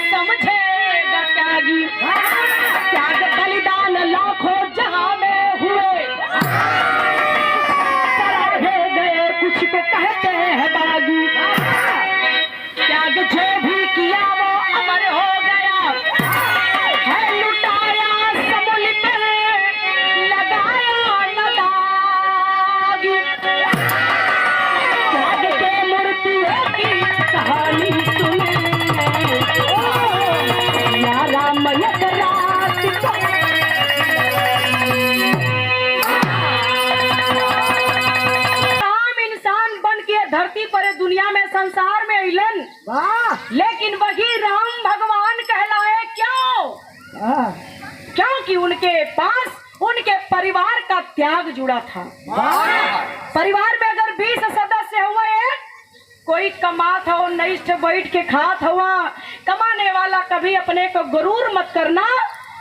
समझेगा त्यागी, त्याग बलिदान लाखों जहां में हुए, सराहे गए कुछ को कहते हैं बागी, त्याग जो भी किया वो अमर हो गया, है लुटाया सबुल पे लगाया न दागी, त्याग के मूर्तियों की कहानी सुने, या राम एक रात को राम इंसान बन के धरती पर दुनिया में संसार में अइलन, लेकिन वही राम भगवान कहलाए क्यों? क्योंकि उनके पास उनके परिवार का त्याग जुड़ा था। परिवार में अगर 20 सदस्य हुए, कोई कमात हो निष्ठ बैठ के खात हुआ, कमाने वाला कभी अपने को गुरूर मत करना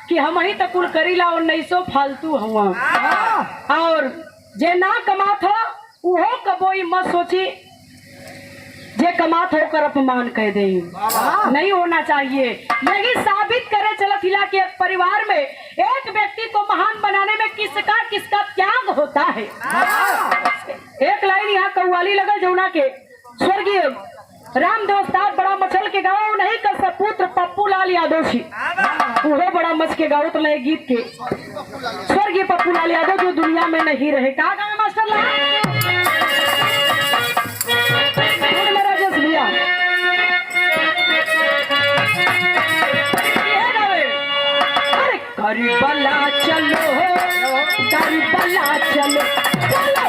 कि हम ही तो कुल करीला और 1900 फालतू हुआ, और जे ना कमात हो वो कबोई मत सोची जे कमात होकर अपमान कह दे, नहीं होना चाहिए। यही साबित करे चलत हिला कि एक परिवार में एक व्यक्ति को महान बनाने में किसका किसका त्याग होता है। एक लाइन यहाँ कव्वाली लगा जमुना के स्वर्गीय रामदेव उस्ताद बड़ा मचल के गाँव नहीं कर सपुत्र पप्पू लाल यादव वो बड़ा मच के गाँव तो नए गीत के स्वर्गीय पप्पू लाल यादव जो दुनिया में नहीं रहे। कहा गाँव मास्टर लाल करबला चलो, करबला चलो, चलो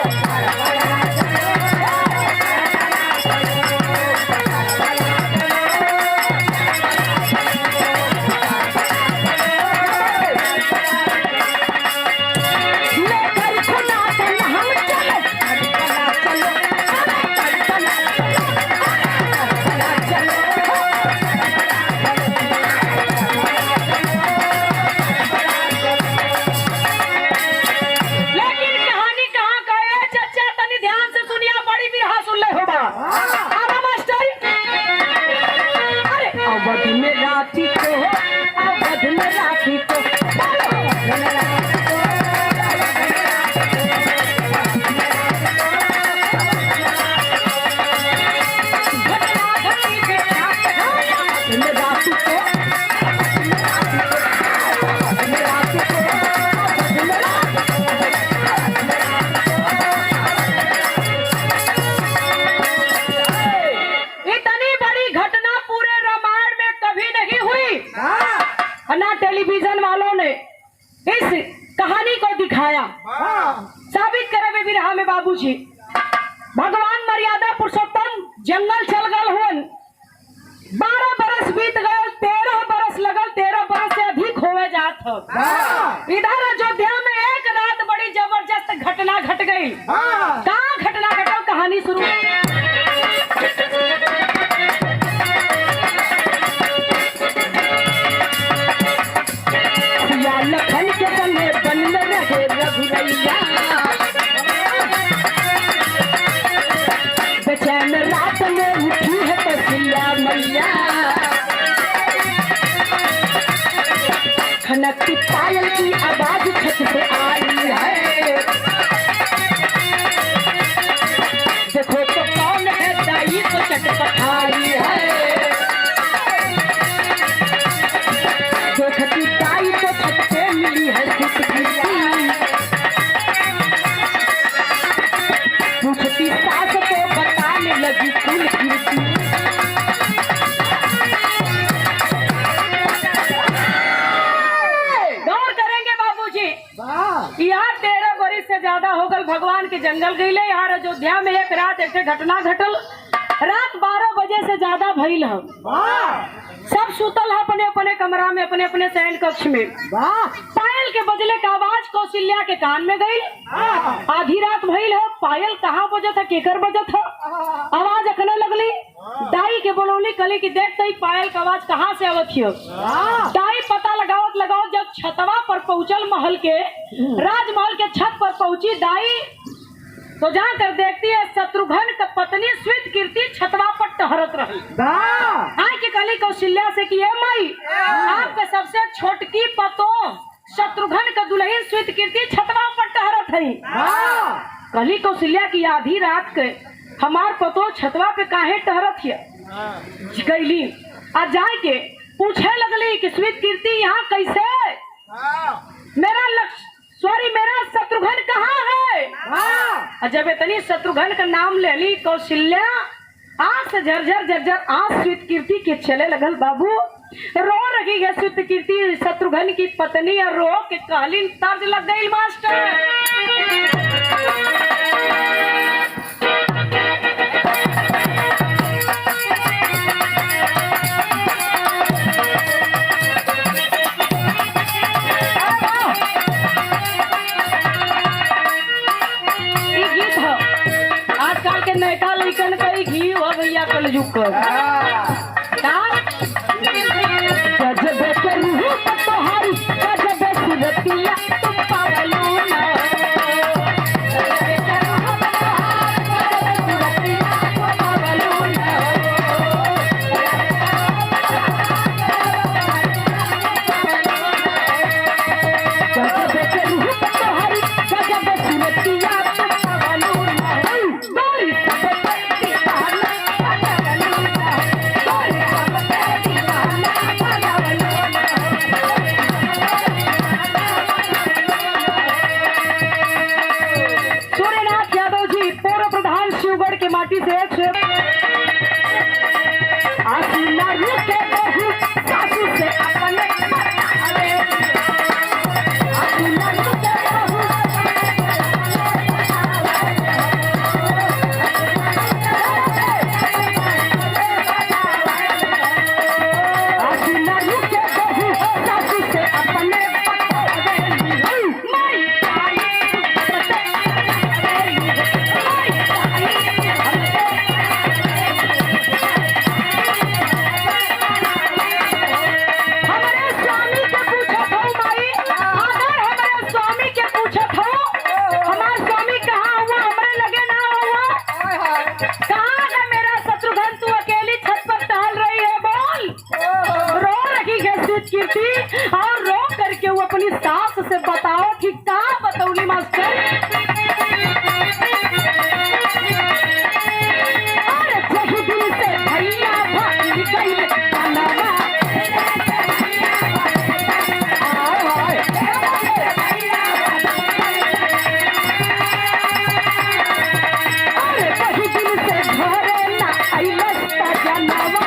टेलीविजन वालों ने इस कहानी को दिखाया, साबित करे वे विरहा में बाबूजी भगवान मर्यादा पुरुषोत्तम जंगल चल गल हुन, 12 बरस बीत गए, 13 बरस लगल, 13 बरस से अधिक होवे जात हो। इधर अयोध्या में एक रात बड़ी जबरदस्त घटना घट गई। कहाँ घटना घटल, कहानी शुरू। लखन के संगे बन में रहे रघुरैया, बेचैन रात में उठी है कौशल्या मैया, खनकती पायल की आवाज छत से आई है, देखो तो कौन है दाई तो चटपटाई है, देखती दाई तो छत पे मिली है पूछती सास को बताने लगी कुल कीर्ति, गौर करेंगे बाबूजी। यहाँ 13 बरस से ज्यादा हो गल भगवान के जंगल गईले। यहाँ अयोध्या में एक रात एक घटना घटल, रात 12 बजे से ज्यादा भइल है, सब सुतल है अपने अपने कमरा में, अपने अपने शयन कक्ष में। पायल के बजले का आवाज कौशल्या के कान में गई। आधी रात भइल है, पायल कहाँ बजत है, केकर बजत है, आवाज अखने लगली। दाई के बोलौली कली की देखते ही पायल का आवाज कहाँ से आवत है। दाई पता लगावत लगावत जब छतवा पर पहुंचल, महल के राजमहल के छत पर पहुंची दाई, तो जहाँ कर देखती है शत्रुघ्न का पत्नी स्वीत कीर्ति छतवा पर टहरत रही। आई के कली कहली कौशल्या से कि माई आपके सबसे छोटकी पतो शत्रुघ्न का दुल्हन स्वीकृति छतवा पर टहरत है। कहली कौशल्या की आधी रात के हमार पतो छतवा पे काहे टहरत है। गईली आ जाए के पूछे लगली कि स्वीकृति यहाँ कैसे, मेरा मेरा शत्रुघ्न कहाँ है। जब इतनी शत्रुघ्न का नाम ले ली कौशल्या आंख से झरझर झरझर आंख स्वीकृति के चले लगल बाबू। रो रही है स्वीकृति शत्रुघ्न की पत्नी और रो के कालीन तर्ज लग गई मास्टर। आजकल के नैका लइकन कई घी हो भैया कल युग माटी से सासू से अपने और रो करके वो अपनी सास से बताओ कि क्या बतौली मास्टर। अरे जही दिल से भैया भाग गई अरे जही दिल से घरे ना अइलस ता जनवा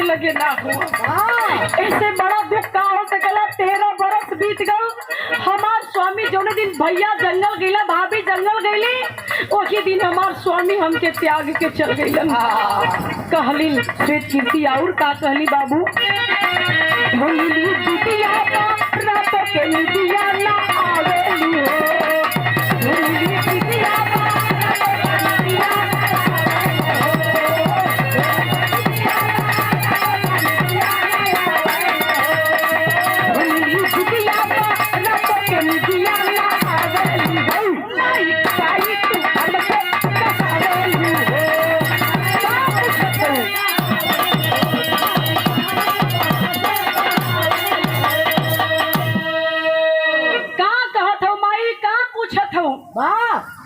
लगे ना हुआ। ऐसे बड़ा दुख का हो सकला। 13 बरस बीत गल। हमार स्वामी जौने दिन भैया जंगल गईला, भाभी जंगल गईली, उसी दिन हमार स्वामी हमके त्याग के चल गईलन। कहली स्वीकृति और का कहली बाबू भोली दुतिया रातों के निदिया ना आवेली हो।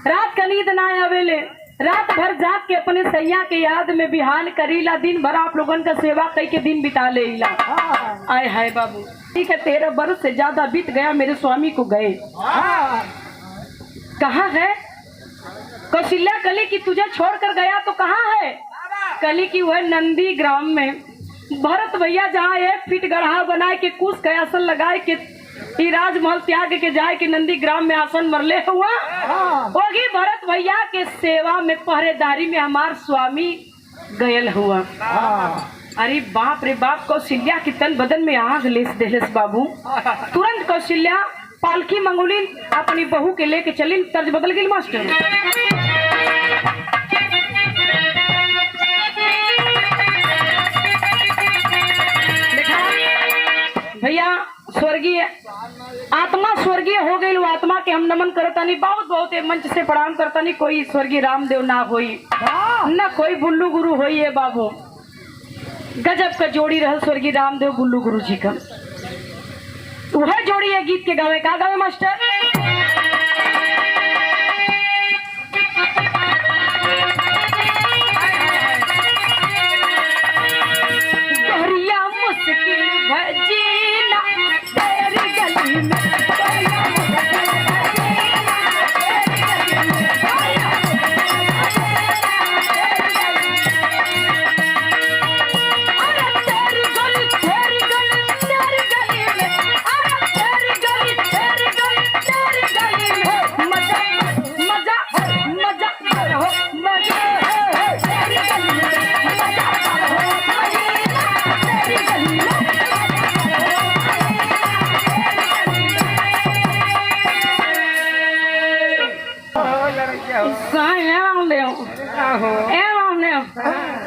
रात का नींद ना आवेले, रात भर जाग के अपने सैया के याद में बिहान करीला, दिन भर आप लोगन का सेवा कई के दिन बिता लेला। आए हाय बाबू ठीक है 13 बरस से ज्यादा बीत गया, मेरे स्वामी को गए। कहाँ है? कौशल्या कली की तुझे छोड़कर गया तो कहाँ है? कली की वह नंदी ग्राम में भरत भैया जहाँ 1 फीट गढ़ा बनाए के कुछ के आसन लगाए के राजमहल त्याग के जाए के नंदी ग्राम में आसन मरले हुआ। वही भरत भैया के सेवा में पहरेदारी में हमार स्वामी गयल हुआ। अरे बाप रे बाप, कौशल्या की तन बदन में आग लेस देलस बाबू। तुरंत कौशल्या पालकी मंगोली अपनी बहू के लेके चली। तर्ज बदल गई मास्टर। स्वर्गीय आत्मा स्वर्गीय हो गई। वो आत्मा के हम नमन करता नहीं, बहुत बहुत मंच से प्रणाम करता नहीं। कोई स्वर्गीय रामदेव ना होई ना कोई बुल्लू गुरु होई है बाबू। गजब का जोड़ी रहा स्वर्गीय रामदेव बुल्लू गुरु जी का। वह जोड़ी है गीत के गावे का गावे मास्टर। गोरिया मुश्किल भजीना तेरी गली में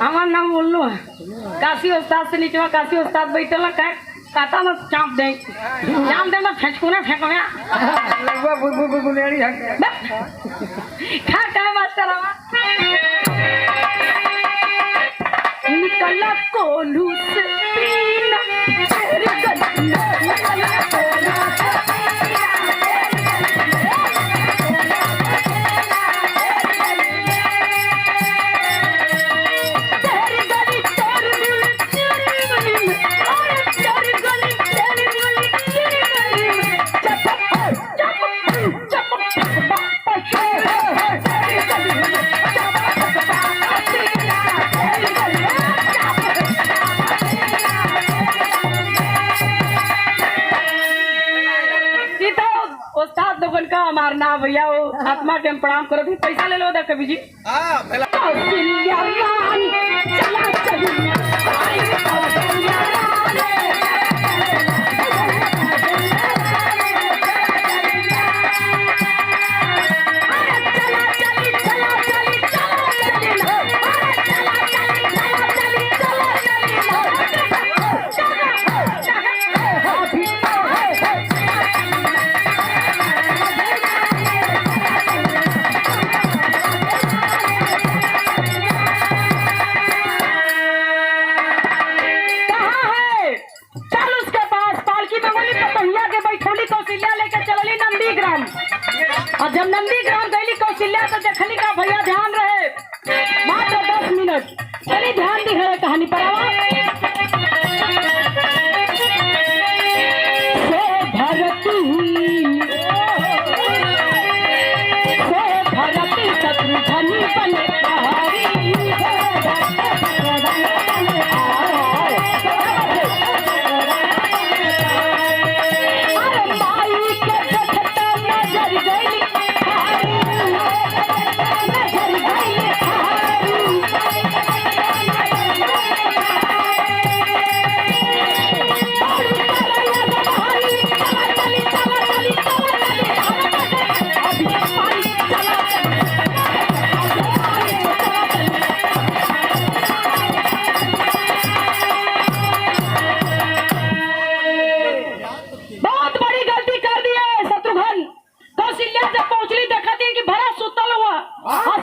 हमार नाम बोलू है काशी उस्ताद से नीचे काशी उस्ताद बैठल का काटा ना चाप दे ना फेंकूना फेंकवा खा का मास्टर निकला कोलू से पीना तेरे गली मारना भैया वो आत्मा के हम प्रणाम करो थी। पैसा ले लो दा कवि जी। और जब नंदीग्राम गई कौशल्या तो देखली का भैया ध्यान रहे मात्र 10 मिनट चली ध्यान दी है कहानी पर भरती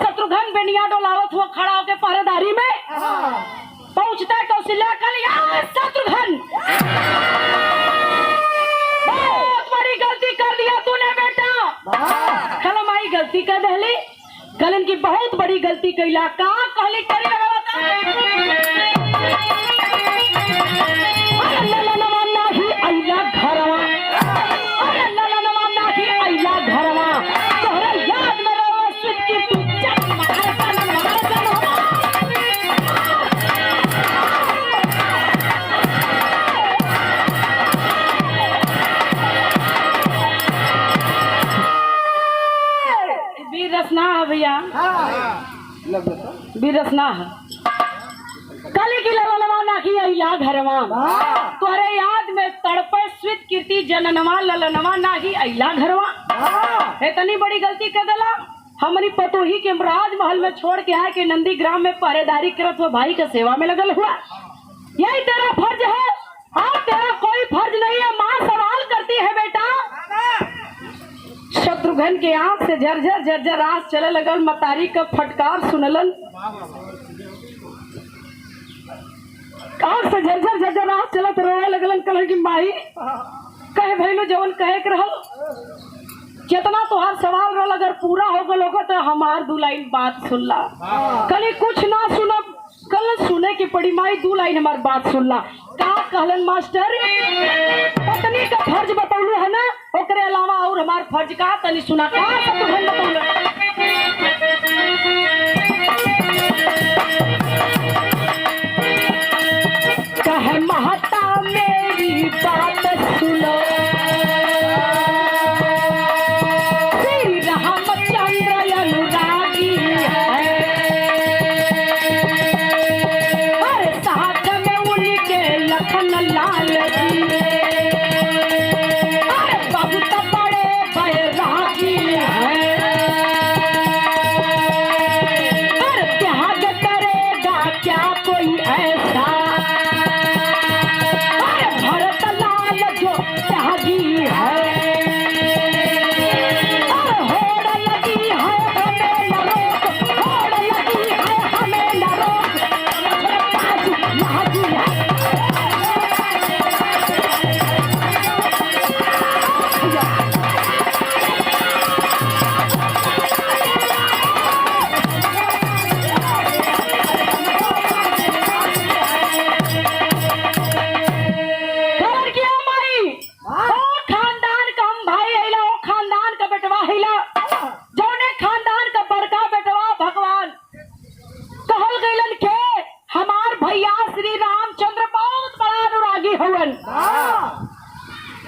शत्रुघ्न बने खड़ा होकर पहरेदारी में पहुंचता है कौशल्या कल शत्रुघ्न बहुत बड़ी गलती कर दिया तूने बेटा। कल माई गलती कर दहली कल इनकी बहुत बड़ी गलती कैला का कहली करी लगा भैया बिरसना है कली की ललनवा नाखी अइला घरवा तोरे याद में तड़पे स्वीत कीर्ति जननवा ललनवा नाही अइला घरवा। इतनी बड़ी गलती कर दिला हमारी पतोही के राजमहल में छोड़ के आए के नंदीग्राम में पहरेदारी करत हुआ भाई का सेवा में लगल हुआ। यही तेरा फर्ज है और तेरा कोई फर्ज नहीं है। माँ सवाल है बेटा। शत्रुघ्न के आंख से झरझर झरझर आंख चले लगल। मतारी का फटकार सुनलन, आंख से झरझर झरझर आंख चलत रोए लगलन। कहलन की माई कहे भैलो जवन कहे के रहल, कितना तोहार सवाल रहल, अगर पूरा हो गल होगा तो हमार 2 लाइन बात सुनला। कली कुछ ना सुनब, कल सुने की पड़ी माई 2 लाइन हमार बात सुनला। का कहलन मास्टर, पत्नी का फर्ज बतौलू है ना, ओकरे अलावा और हमार फर्ज का तनी सुना। का शत्रुघ्न बतौलू कहे महता मेरी बात सुनो, श्री रामचंद्र अनुरागी है, हर साथ में उनके लखन लाल जी, अरे बहुत बड़े बैरागी है, हर त्याग करेगा क्या कोई ऐसा,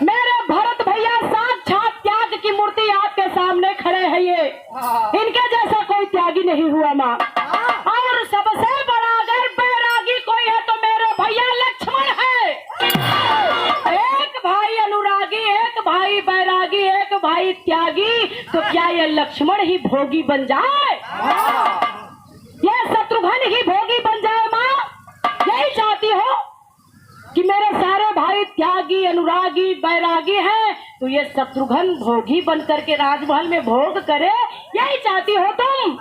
मेरे भरत भैया साक्षात त्याग की मूर्ति आपके सामने खड़े हैं। ये इनके जैसा कोई त्यागी नहीं हुआ माँ। और सबसे बड़ा अगर बैरागी कोई है तो मेरे भैया लक्ष्मण है। एक भाई अनुरागी, एक भाई बैरागी, एक भाई त्यागी, तो क्या ये लक्ष्मण ही भोगी बन जाए? ये शत्रुघ्न ही भोगी बन जाए माँ? यही चाहती हो कि मेरे सारे भाई त्यागी, अनुरागी, बैरागी हैं, तो ये शत्रुघ्न भोगी बन करके राजमहल में भोग करे, यही चाहती हो तुम?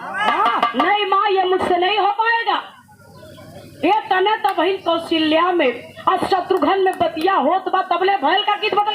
नहीं माँ, ये मुझसे नहीं हो पाएगा। ये तने तब ही कौशल्या में और शत्रुघ्न में बतिया हो तो तबले भैल का गीत बदल।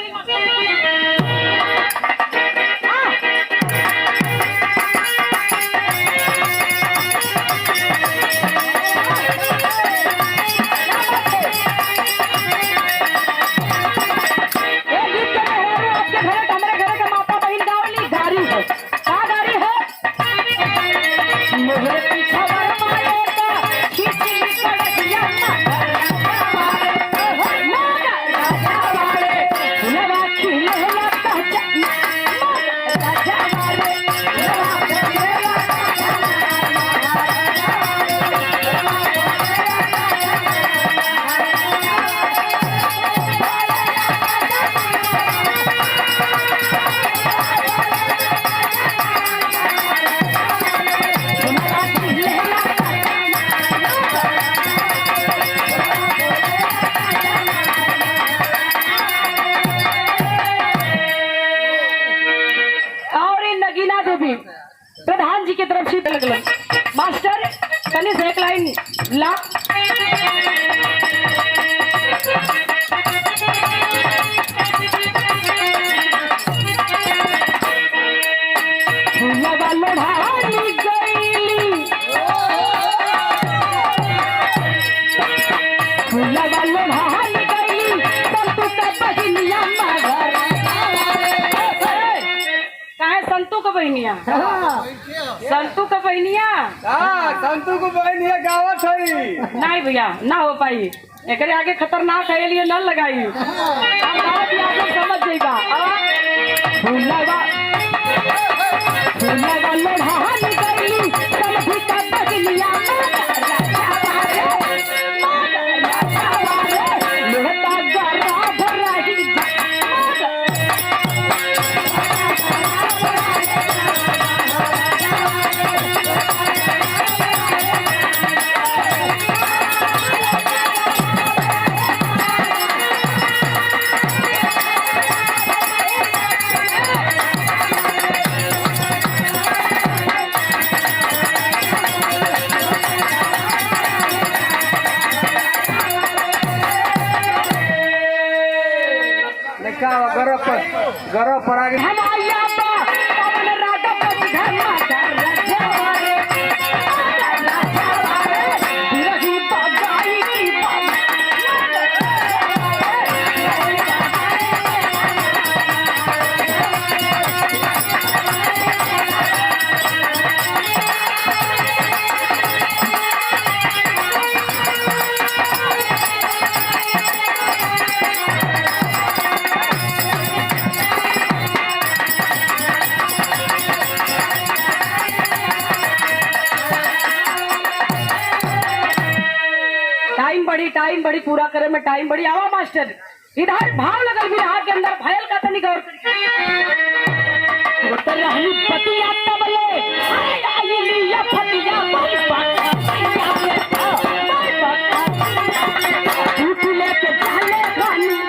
प्रधान जी की तरफ से लगल मास्टर कनी से एक लाइन ला। संतू का बहनिया, संतू का बहनिया, संतू को बहनिया गावत है। नहीं भैया ना हो पाई, एक आगे खतरनाक है, लिए न लगाई। समझ जाएगा सिखावा गरब पर आगे हम आया पवन राजा पति धर्मा कर रजवारे रही बजाई की टाइम बड़ी पूरा करे में टाइम बड़ी आवा मास्टर इधर भाव लगल भी हाथ के अंदर भयल का तनी गौर तो रहनी पतिया तबले हाय आई लिया फतिया बड़ी झूठ लेके चले गानी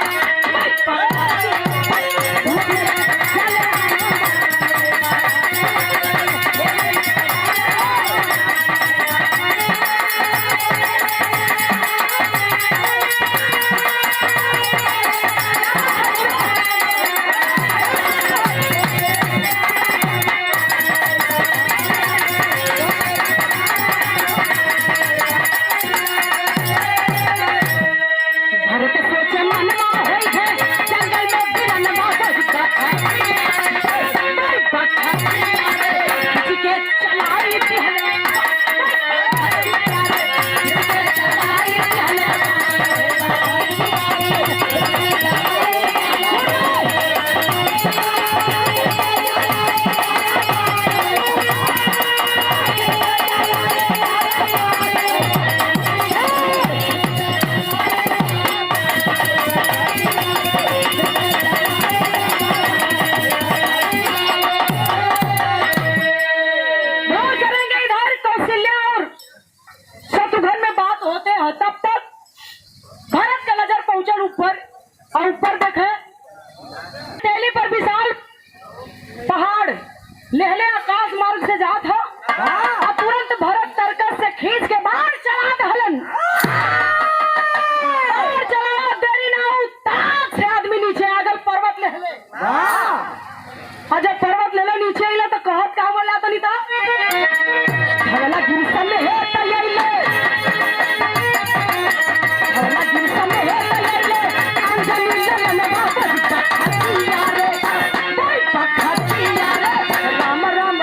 ऊपर देखे टेली पर विशाल पहाड़ लेहले आकाश मार्ग से जात हो और तुरंत भरत तरकस से खींच के बाहर चला दहलन और चला देरी ना हो ताक से आदमी नीचे आगल पर्वत लेहले और जब पर्वत लेले नीचे आइला तो कहत का बोला तनी ता भगला गिरसन में है तैयारी भगला गिरसन में है राम राम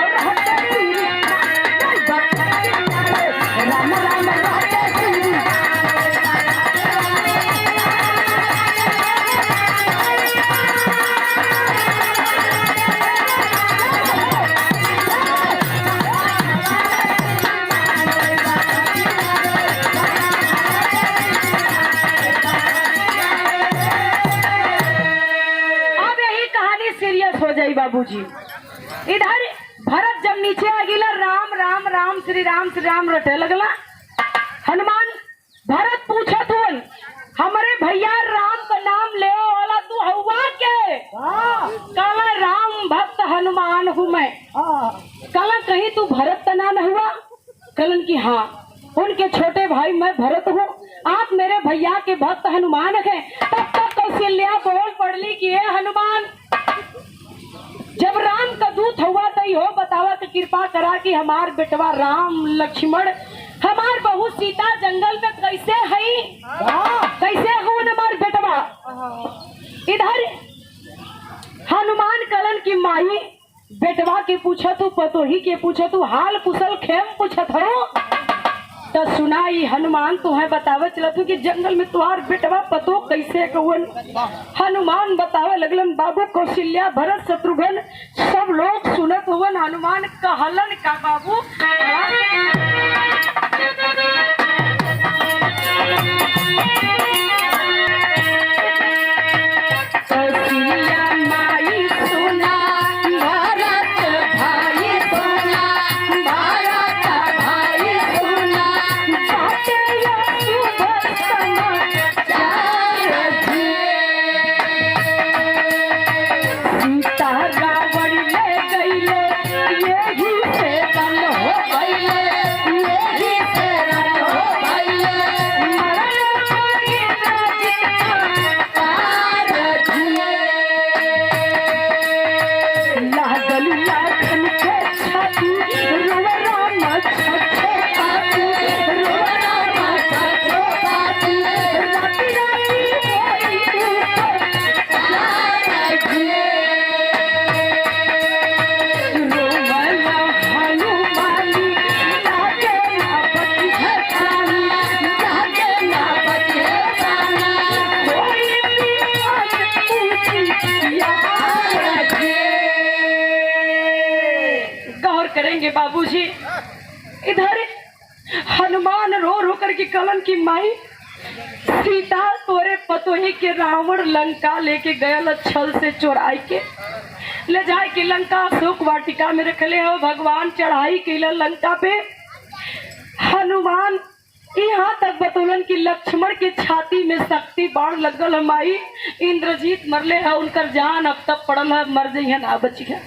बाबूजी इधर भरत जब नीचे आ गिला राम राम राम श्री राम रटे लगला हनुमान भरत पूछा तू हमारे भैया राम का नाम ले वाला तू हुआ के काला राम भक्त हनुमान हूँ मैं काला कहीं तू भरत का नाम हुआ कलन की हाँ उनके छोटे भाई मैं भरत हूँ आप मेरे भैया के भक्त हनुमान है तब तक कौशल्या बोल पड़ली कि हनुमान जब राम का दूत हुआ तो हो बतावा कि कृपा करा कि हमार बेटवा राम लक्ष्मण हमार बहू सीता जंगल में कैसे है कैसे हो हमार बेटवा इधर हनुमान कलन की माई बेटवा के पूछा तू पतोही के पूछा तू हाल कुशल खेम पूछत हो तो सुनाई हनुमान तुम्हें बतावे चला तू कि जंगल में तुम्हार बेटवा पतो कैसे कौन हनुमान बतावे लगलन बाबू कौशल्या भरत शत्रुघ्न सब लोग सुनत हुवन हनुमान कहलन का बाबू बाबूजी, इधर हनुमान रो रो करके कलन की माई सीता तोरे पतोही के रावण लंका लेके गयल छल से चोराई के ले जाए कि लंका अशोक वाटिका में रखले हो। भगवान चढ़ाई के लंका पे हनुमान यहाँ तक बतौलन की लक्ष्मण के छाती में शक्ति बाण लगल है। माई इंद्रजीत मरले है, उनकर जान अब तक पड़ल है, मर जइहन ना बची है।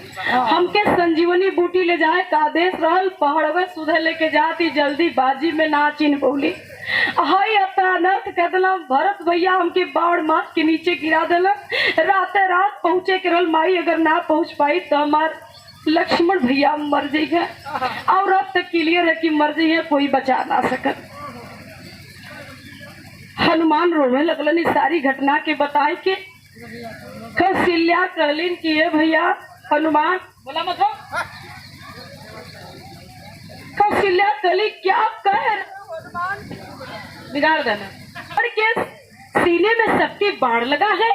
हमके संजीवनी बूटी ले जाए का आदेश रहल, पहाड़वे सुधे लेके जाती जल्दी बाजी में ना चिन्ह बोली। हाय अचानक कदला भरत भैया हमके बाढ़ मार के नीचे गिरा दिला। राते रात पहुँचे के रहल माई, अगर ना पहुँच पाई तो हमार लक्ष्मण भैया मर जाइए। और अब तक क्लियर है कि मर जाइए, कोई बचा ना सकत। हनुमान रोने लगलन इस सारी घटना के बताए के। कौशल्या कहलिन कि ये भैया हनुमान बोला मत हो। कौशल्या कहली क्या कह बिगाड़ देना और के सीने में शक्ति बाढ़ लगा है।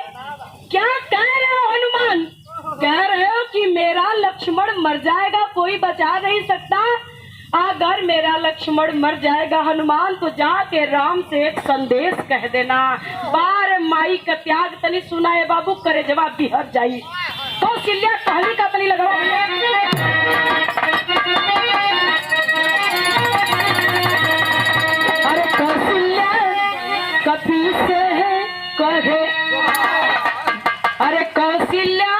क्या कह रहे हो हनुमान? कह रहे हो कि मेरा लक्ष्मण मर जाएगा, कोई बचा नहीं सकता। अगर मेरा लक्ष्मण मर जाएगा हनुमान तो जाके राम से एक संदेश कह देना। बार माई का त्याग तनी सुना है बाबू, करे जवाब बिहर जाई। कौशल्या कहली का तनी लगा अरे कौशल्या कभी से कहे, अरे कौशल्या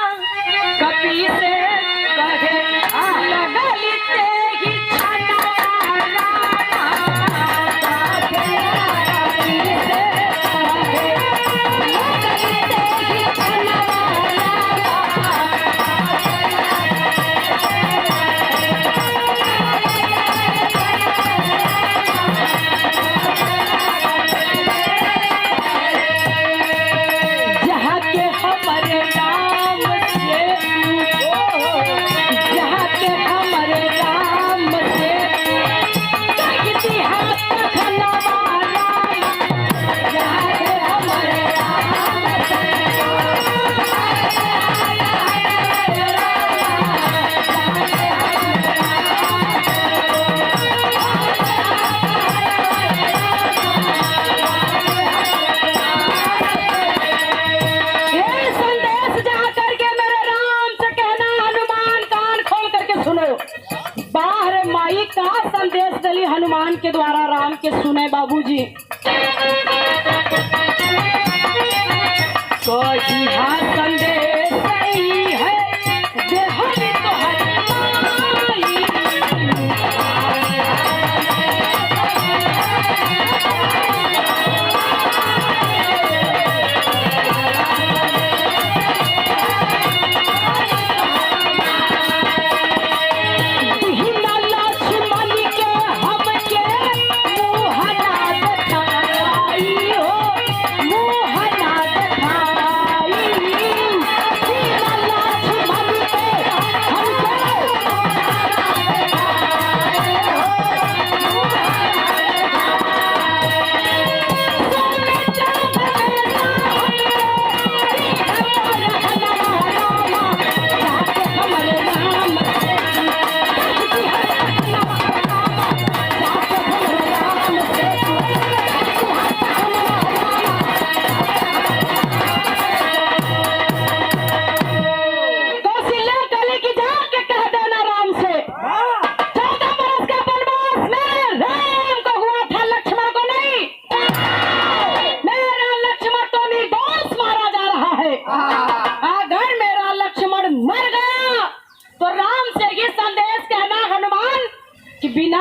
कभी से कहे हनुमान के द्वारा राम के सुने बाबूजी। कोई हाँ संदेश सही है देहरी तो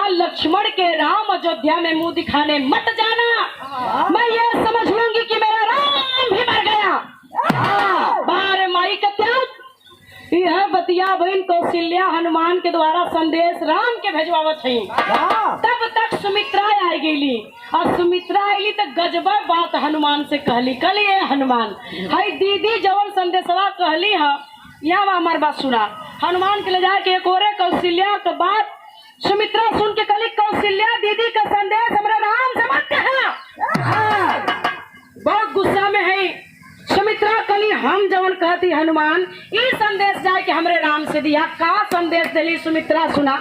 लक्ष्मण के राम अयोध्या में मुंह दिखाने मत जाना। मैं ये समझ लूंगी कि मेरा राम भी मर गया। बार माई का त्याग यह बतिया बहन कौशल्या हनुमान के द्वारा संदेश राम के भेजवावत है। तब तक सुमित्रा आई गई और सुमित्रा आई तो गजब बात हनुमान से कहली। कल ये हनुमान हाई दीदी जवन संदेशवा कहली है, यहाँ हमार बात सुना। हनुमान के ले जाके एक और कौशल्या का बात सुमित्रा सुन के कली कौशल्या दीदी का संदेश हमारे राम से मत कहना। बहुत गुस्सा में है सुमित्रा कली हम जवन कहती हनुमान ये संदेश जाके हमरे राम से दिया। का संदेश दिली सुमित्रा सुना।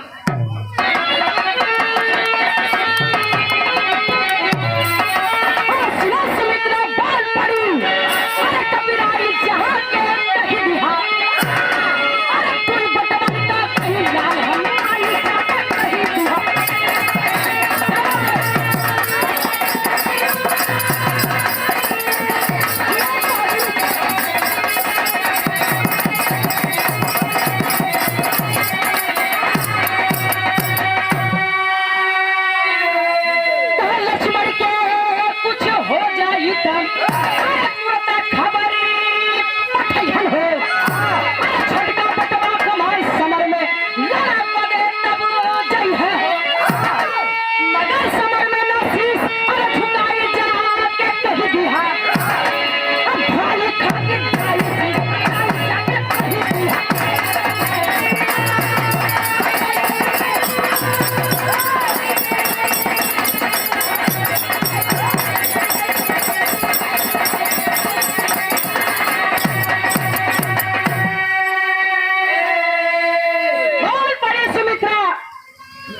बेटा खबरी पठैहन हो छोटका बेटवा कमाई समर में लड़ा पदे तब जई है मगर समर में नसीस अरे झुकाई जा के कह दिया अब भाई खाके जाई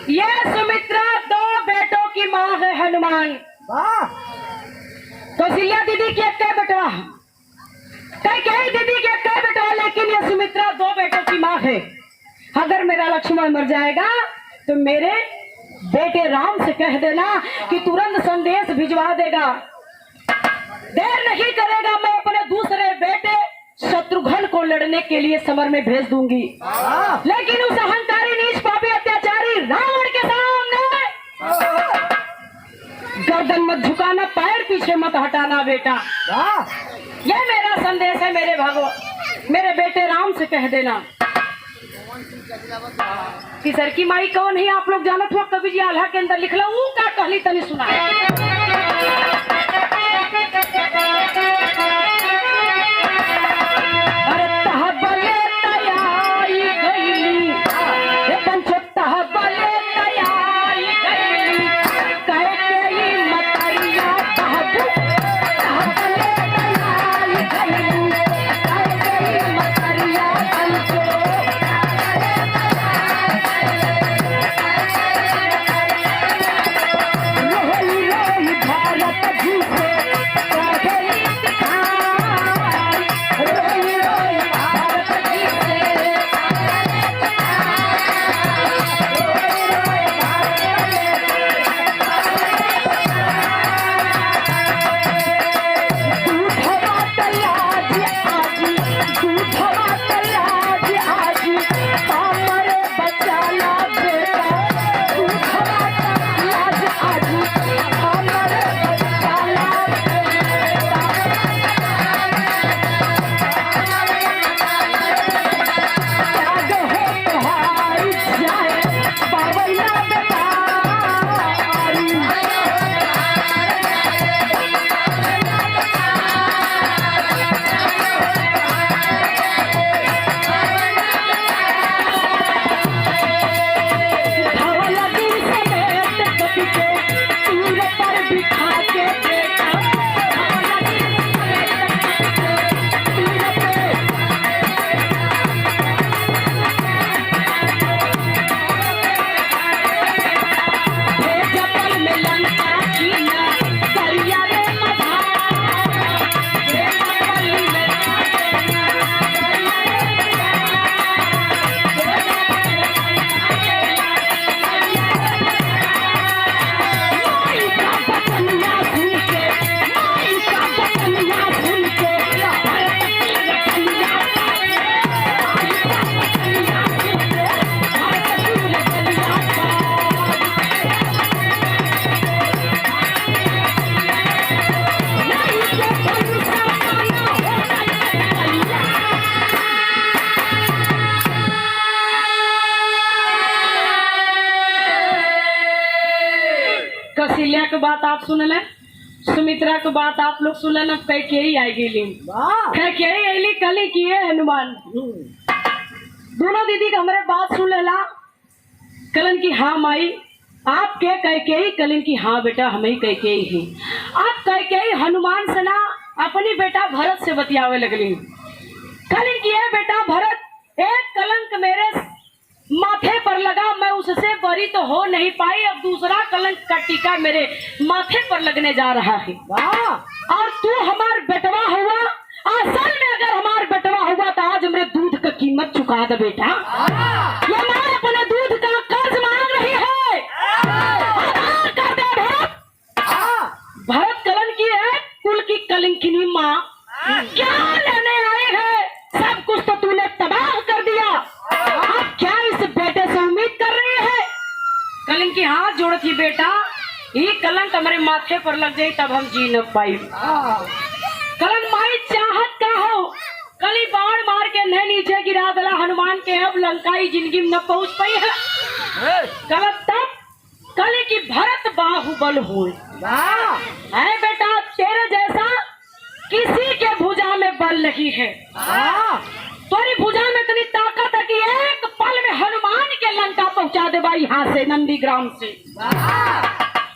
ये सुमित्रा दो बेटों की माँ है हनुमान। कौशल्या दीदी की एक बेटवा कई दीदी की एक बेटवा लेकिन ये सुमित्रा दो बेटों की माँ है। अगर मेरा लक्ष्मण मर जाएगा तो मेरे बेटे राम से कह देना कि तुरंत संदेश भिजवा देगा, देर नहीं करेगा, मैं अपने दूसरे बेटे शत्रुघ्न को लड़ने के लिए समर में भेज दूंगी। लेकिन उस अहंकारी नीच पापी अत्याचारी रावण के सामने गर्दन मत झुकाना, पैर पीछे मत हटाना बेटा। यह मेरा संदेश है मेरे बेटे राम से कह देना। कि सर की माई कौन है आप लोग जानत हो? कवि जी आल्हा के अंदर लिखला ऊ का कहली तनी सुना। कौशल्या की बात आप सुन ले, सुमित्रा की बात आप लोग सुन लेना। कैकेयी आई गेली, कैकेयी आईली कली किए हनुमान। दोनों दीदी का हमारे बात सुन लेला। कलन की हाँ माई आप के कैकेयी? कलन की हाँ बेटा हम ही कैकेयी ही। आप कैकेयी हनुमान से ना अपनी बेटा भरत से बतियावे लगली। कलन की है बेटा भरत, एक कलंक मेरे माथे पर लगा, मैं उससे बरी तो हो नहीं पाई, अब दूसरा कलंक का टीका मेरे माथे पर लगने जा रहा है। और तू हमार बेटवा हुआ, असल में अगर हमार बेटवा हुआ तो आज मेरे दूध का कीमत चुका दे बेटा। ये माँ अपने दूध का कर्ज मांग रही है, अदा कर दे भरत। भरत कलन की है, कुल की कलंकिनी माँ, क्या लेने आई है? सब कुछ तो तूने तबाह कर दिया, अब क्या इस बेटे से उम्मीद कर रही है? कलन की हाथ जोड़ थी बेटा, ये कलंक हमारे माथे पर लग जाये तब हम जी न पाई। कलंक माई चाहत का हो कली बाण मार के न नीचे गिरा दला हनुमान के अब लंकाई जिंदगी में न पहुंच पाई है। कलंक तब कली की भरत बाहुबल हुए है बेटा, तेरे जैसा किसी के भुजा में बल नहीं है। तुम्हारी भुजा में इतनी ताकत है कि एक पल में हनुमान के लंका पहुंचा दे भाई यहाँ से नंदीग्राम से।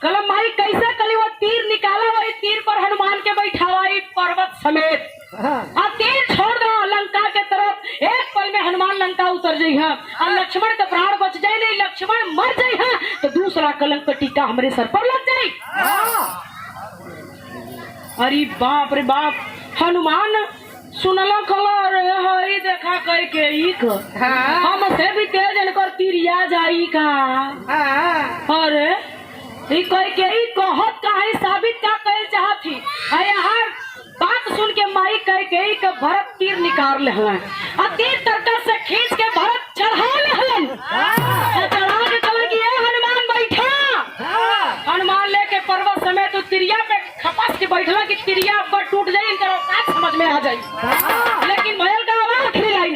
कलम माई कैसे कली वो तीर निकाला, वही तीर पर हनुमान के बैठावाई पर्वत समेत और तीर छोड़ दो लंका के तरफ। एक पल में हनुमान लंका उतर जाये है और लक्ष्मण का प्राण बच जाए, नहीं लक्ष्मण मर जाये है तो दूसरा कलंक का टीका हमारे सर पर लग जाये। अरे बाप रे बाप, हनुमान सुनला कलर हरी देखा कह के हम से भी तेज इनकर तिरिया जाई का। अरे कह के कहत का है साबित का कह चाहती है। बात सुन के माई कह के भरत तीर निकाल ले और तीर तरकस से खींच के भरत चढ़ा ले चढ़ा के कल की हनुमान बैठा। हनुमान लेके पर्वत समेत तो तिरिया पे खपस के बैठला कि तिरिया अब टूट जाये इनका बात समझ में आ जाये। लेकिन भयल का आवाज आखिरी लाइन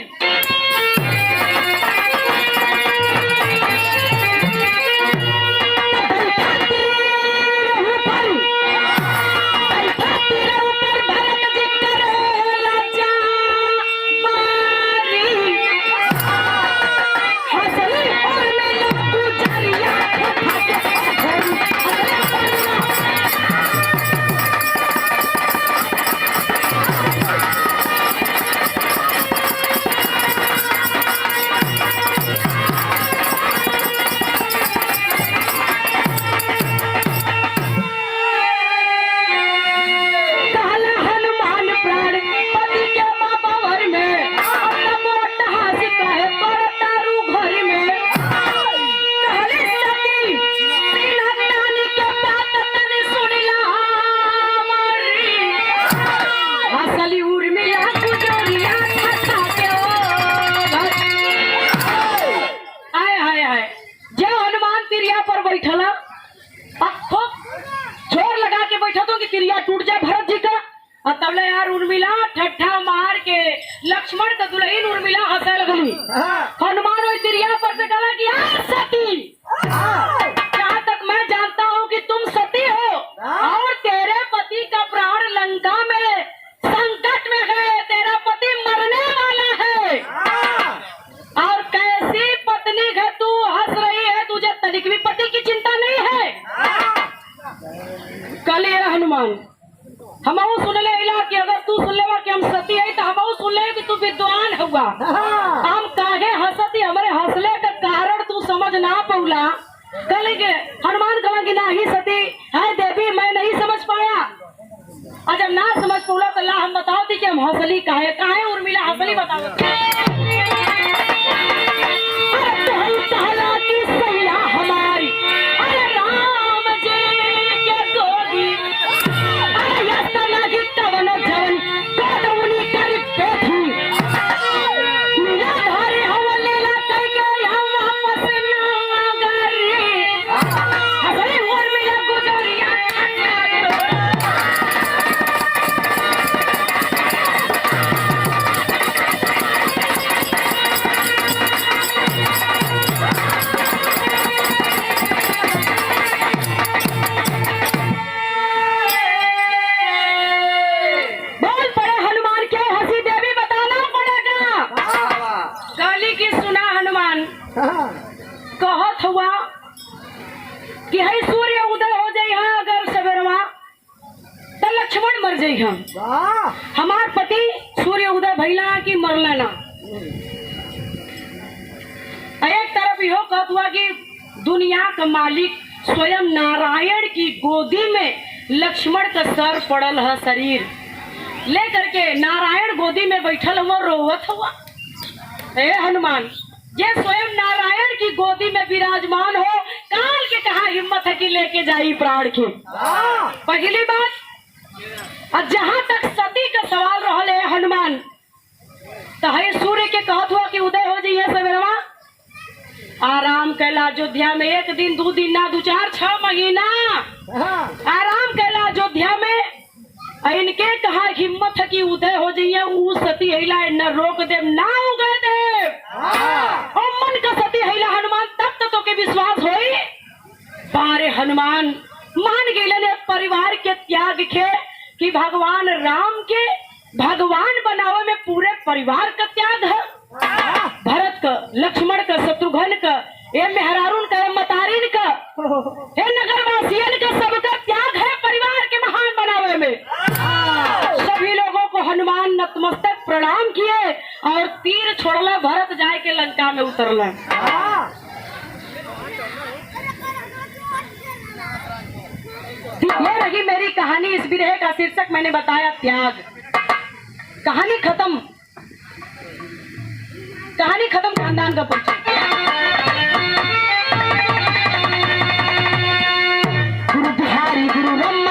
जोर लगा के बैठा तो कि तिरिया टूट जाए भरत जी का। और तब ले यार उर्मिला ठट्ठा मार के लक्ष्मण का दुल्हन उर्मिला हंसे लगली। हनुमान और तिरिया पर से कहा कि सती, जहाँ तक मैं जानता हूँ कि तुम सती हो और तेरे पति का प्राण लंका में संकट में है, तेरा पति मरने वाला है और कैसी पत्नी है तू, हंस रही है, तुझे तनिक भी पति की चिंता नहीं है। कल ये हनुमान हम सुन ले कि अगर तू सुन ले कि हम सती है तो हम सुन ले कि तू विद्वान हुआ। हम काहे हंसती, हमारे हंसले का कारण तू समझ ना पौला। कहेंगे हनुमान कहेंगे ना ही सती है देवी, मैं नहीं समझ पाया। और जब ना समझ पौला तो ला हम बताओ थी कि हम हंसली काहे उर्मिला हंसली बताओ। हमारी अरे राम जी के गोदी तवन जवन कदौनी कर बैठी धारी हम लीला कह के हम वापस ना गरी हसली उर्मिला गुजरिया। कहत हुआ कि है सूर्य उदय हो जाये है अगर सवेरवा तो लक्ष्मण मर जाये हम। हमार पति सूर्य उदय भैला की मरला ना। एक तरफ यो कहत हुआ कि दुनिया का मालिक स्वयं नारायण की गोदी में लक्ष्मण का सर पड़ल है, शरीर लेकर के नारायण गोदी में बैठल हुआ रोवत हुआ। हनुमान ये स्वयं नारायण की गोदी में विराजमान हो, काल के कहा हिम्मत है कि लेके जाई प्राण के। पहली बात और जहां तक सती का सवाल रहल है हनुमान तो है सूर्य के कहत हुआ कि उदय हो जाइए सवेरवा आराम कैला। अयोध्या में 1 दिन 2 दिन ना 2 4 6 महीना आराम कैला अयोध्या में। इनके कहा हिम्मत है कि उदय हो जाइए ऊ सती हिला न रोक दे ना उगए दे। और मन का सती हिला हनुमान तब तो के विश्वास होई। बारे हनुमान मान गए परिवार के त्याग के कि भगवान राम के भगवान बनावे में पूरे परिवार का त्याग है। भरत का, लक्ष्मण का, शत्रुघ्न का, ये मेहरारून का, ये मतारिन का, ये नगरवासियन का, सबका त्याग है परिवार के महान बनावे में। सभी लोगों को हनुमान नतमस्तक प्रणाम किए और तीर छोड़ला, भरत जाए के लंका में उतरला। ये रही मेरी कहानी। इस विरह का शीर्षक मैंने बताया त्याग। कहानी खत्म, कहानी खत्म। खानदान का परिचय। गुरु बिहारी गुरु रम